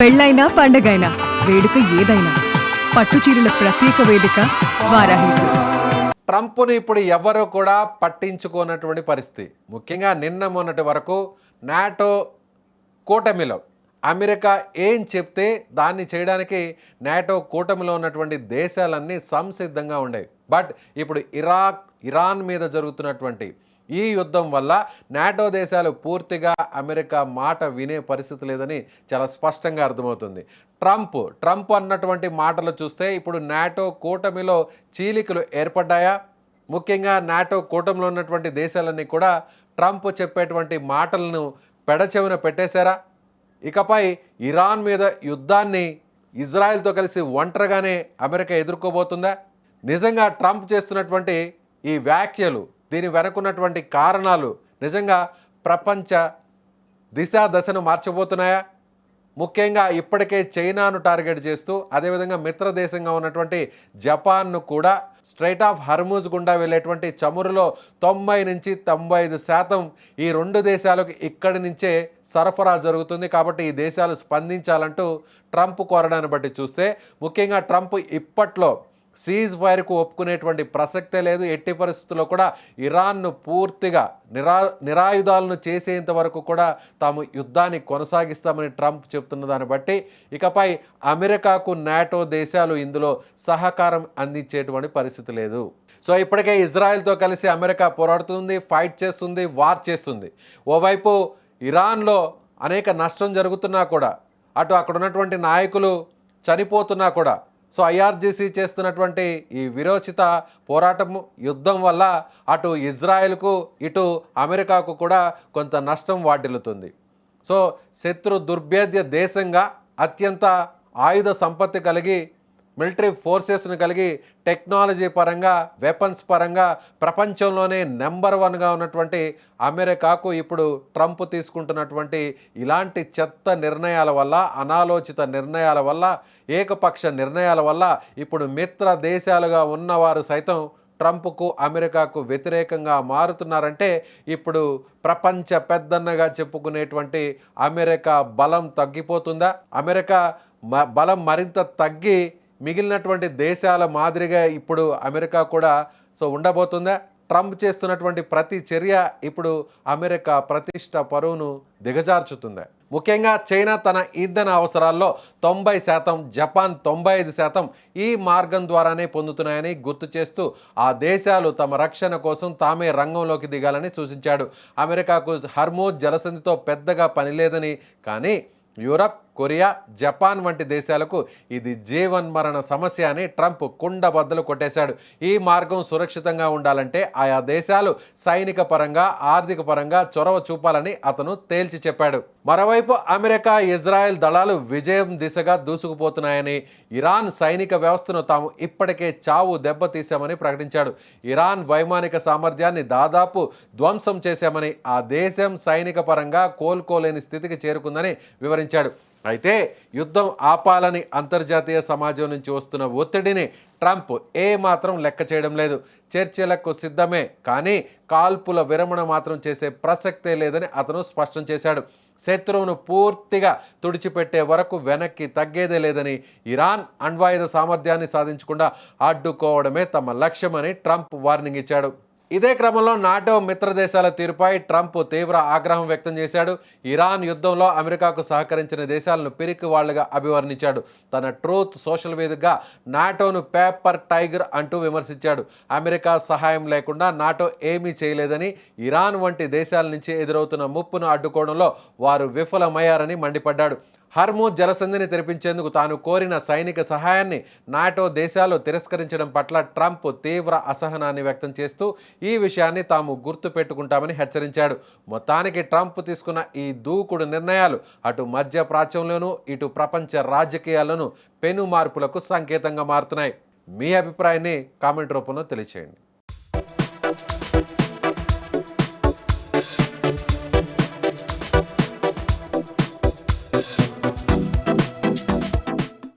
పెళ్ళైనా పండగైనా వేడుక ఏదైనా పట్టుచీరల ప్రత్యేక వేదిక వారాహి సిల్క్స్. ట్రంప్ను ఇప్పుడు ఎవరు కూడా పట్టించుకోనటువంటి పరిస్థితి. ముఖ్యంగా నిన్న మొన్నటి వరకు నాటో కూటమిలో అమెరికా ఏం చెప్తే దాన్ని చేయడానికి నాటో కూటమిలో ఉన్నటువంటి దేశాలన్నీ సంసిద్ధంగా ఉండేవి. బట్ ఇప్పుడు ఇరాన్ మీద జరుగుతున్నటువంటి ఈ యుద్ధం వల్ల నాటో దేశాలు పూర్తిగా అమెరికా మాట వినే పరిస్థితి లేదని చాలా స్పష్టంగా అర్థమవుతుంది. ట్రంప్ అన్నటువంటి మాటలు చూస్తే ఇప్పుడు నాటో కూటమిలో చీలికలు ఏర్పడ్డాయా? ముఖ్యంగా నాటో కూటమిలో ఉన్నటువంటి దేశాలన్నీ కూడా ట్రంప్ చెప్పేటువంటి మాటలను పెడచెవిన పెట్టేశారా? ఇకపై ఇరాన్ మీద యుద్ధాన్ని ఇజ్రాయెల్తో కలిసి ఒంటరిగానే అమెరికా ఎదుర్కోబోతుందా? నిజంగా ట్రంప్ చేస్తున్నటువంటి ఈ వ్యాఖ్యలు, దీని వెనుకున్నటువంటి కారణాలు నిజంగా ప్రపంచ దశను మార్చబోతున్నాయా? ముఖ్యంగా ఇప్పటికే చైనాను టార్గెట్ చేస్తూ అదేవిధంగా మిత్ర దేశంగా ఉన్నటువంటి జపాన్ను కూడా స్ట్రైట్ ఆఫ్ హర్మూజ్ గుండా వెళ్ళేటువంటి చమురులో 90 నుంచి 95% ఈ రెండు దేశాలకు ఇక్కడి నుంచే సరఫరా జరుగుతుంది. కాబట్టి ఈ దేశాలు స్పందించాలంటూ ట్రంప్ కోరడాన్ని బట్టి చూస్తే ముఖ్యంగా ట్రంప్ ఇప్పట్లో సీజ్ ఫైర్కు ఒప్పుకునేటువంటి ప్రసక్తే లేదు. ఎట్టి పరిస్థితుల్లో కూడా ఇరాన్ను పూర్తిగా నిరాయుధాలను చేసేంత వరకు కూడా తాము యుద్ధాన్ని కొనసాగిస్తామని ట్రంప్ చెప్తున్న దాన్ని బట్టి ఇకపై అమెరికాకు నాటో దేశాలు ఇందులో సహకారం అందించేటువంటి పరిస్థితి లేదు. సో ఇప్పటికే ఇజ్రాయెల్తో కలిసి అమెరికా పోరాడుతుంది, ఫైట్ చేస్తుంది, వార్ చేస్తుంది. ఓవైపు ఇరాన్లో అనేక నష్టం జరుగుతున్నా కూడా, అటు అక్కడ ఉన్నటువంటి నాయకులు చనిపోతున్నా కూడా, సో ఐఆర్జీసీ చేస్తున్నటువంటి ఈ విరోచిత పోరాటం యుద్ధం వల్ల అటు ఇజ్రాయెల్కు ఇటు అమెరికాకు కూడా కొంత నష్టం వాటిల్లుతుంది. సో శత్రు దుర్భేద్య దేశంగా అత్యంత ఆయుధ సంపత్తి కలిగి, మిలిటరీ ఫోర్సెస్ను కలిగి, టెక్నాలజీ పరంగా, వెపన్స్ పరంగా ప్రపంచంలోనే నెంబర్ 1గా ఉన్నటువంటి అమెరికాకు ఇప్పుడు ట్రంప్ తీసుకుంటున్నటువంటి ఇలాంటి చెత్త నిర్ణయాల వల్ల, అనాలోచిత నిర్ణయాల వల్ల, ఏకపక్ష నిర్ణయాల వల్ల ఇప్పుడు మిత్ర దేశాలుగా ఉన్నవారు సైతం ట్రంప్కు అమెరికాకు వ్యతిరేకంగా మారుతున్నారంటే ఇప్పుడు ప్రపంచ పెద్దన్నగా చెప్పుకునేటువంటి అమెరికా బలం తగ్గిపోతుందా? అమెరికా బలం మరింత తగ్గి మిగిలినటువంటి దేశాల మాదిరిగా ఇప్పుడు అమెరికా కూడా ఉండబోతుందా? ట్రంప్ చేస్తున్నటువంటి ప్రతి చర్య ఇప్పుడు అమెరికా ప్రతిష్ట పరువును దిగజార్చుతుంది. ముఖ్యంగా చైనా తన ఇంధన అవసరాల్లో 90%, జపాన్ 95% ఈ మార్గం ద్వారానే పొందుతున్నాయని గుర్తు చేస్తూ ఆ దేశాలు తమ రక్షణ కోసం తామే రంగంలోకి దిగాలని సూచించాడు. అమెరికాకు హర్మూజ్ జలసంధితో పెద్దగా పని లేదని, కానీ యూరప్, కొరియా, జపాన్ వంటి దేశాలకు ఇది జీవన్మరణ సమస్య అని ట్రంప్ కుండబద్దలు కొట్టేశాడు. ఈ మార్గం సురక్షితంగా ఉండాలంటే ఆయా దేశాలు సైనిక పరంగా, ఆర్థిక పరంగా చొరవ చూపాలని అతను తేల్చి చెప్పాడు. మరోవైపు అమెరికా, ఇజ్రాయెల్ దళాలు విజయం దిశగా దూసుకుపోతున్నాయని, ఇరాన్ సైనిక వ్యవస్థను తాము ఇప్పటికే చావు దెబ్బతీశామని ప్రకటించాడు. ఇరాన్ వైమానిక సామర్థ్యాన్ని దాదాపు ధ్వంసం చేశామని, ఆ దేశం సైనిక పరంగా కోలుకోలేని స్థితికి చేరుకుందని వివరించాడు. అయితే యుద్ధం ఆపాలని అంతర్జాతీయ సమాజం నుంచి వస్తున్న ఒత్తిడిని ట్రంప్ ఏమాత్రం లెక్క చేయడం లేదు. చర్చలకు సిద్ధమే, కానీ కాల్పుల విరమణ మాత్రం చేసే ప్రసక్తే లేదని అతను స్పష్టం చేశాడు. శత్రువును పూర్తిగా తుడిచిపెట్టే వరకు వెనక్కి తగ్గేదే లేదని, ఇరాన్ అణ్వాయుధ సామర్థ్యాన్ని సాధించకుండా అడ్డుకోవడమే తమ లక్ష్యమని ట్రంప్ వార్నింగ్ ఇచ్చాడు. ఇదే క్రమంలో నాటో మిత్ర దేశాల తీరుపై ట్రంప్ తీవ్ర ఆగ్రహం వ్యక్తం చేశాడు. ఇరాన్ యుద్ధంలో అమెరికాకు సహకరించిన దేశాలను పిరికి వాళ్లుగా అభివర్ణించాడు. తన ట్రూత్ సోషల్ వేదికగా నాటోను పేపర్ టైగర్ అంటూ విమర్శించాడు. అమెరికా సహాయం లేకుండా నాటో ఏమీ చేయలేదని, ఇరాన్ వంటి దేశాల నుంచి ఎదురవుతున్న ముప్పును అడ్డుకోవడంలో వారు విఫలమయ్యారని మండిపడ్డాడు. హర్మూజ్ జలసంధిని తెరిపించేందుకు తాను కోరిన సైనిక సహాయాన్ని నాటో దేశాలు తిరస్కరించడం పట్ల ట్రంప్ తీవ్ర అసహనాన్ని వ్యక్తం చేస్తూ ఈ విషయాన్ని తాము గుర్తు పెట్టుకుంటామని హెచ్చరించాడు. మొత్తానికి ట్రంప్ తీసుకున్న ఈ దూకుడు నిర్ణయాలు అటు మధ్య ప్రాచ్యంలోనూ ఇటు ప్రపంచ రాజకీయాల్లోనూ పెను మార్పులకు సంకేతంగా మారుతున్నాయి. మీ అభిప్రాయాన్ని కామెంట్ రూపంలో తెలియచేయండి.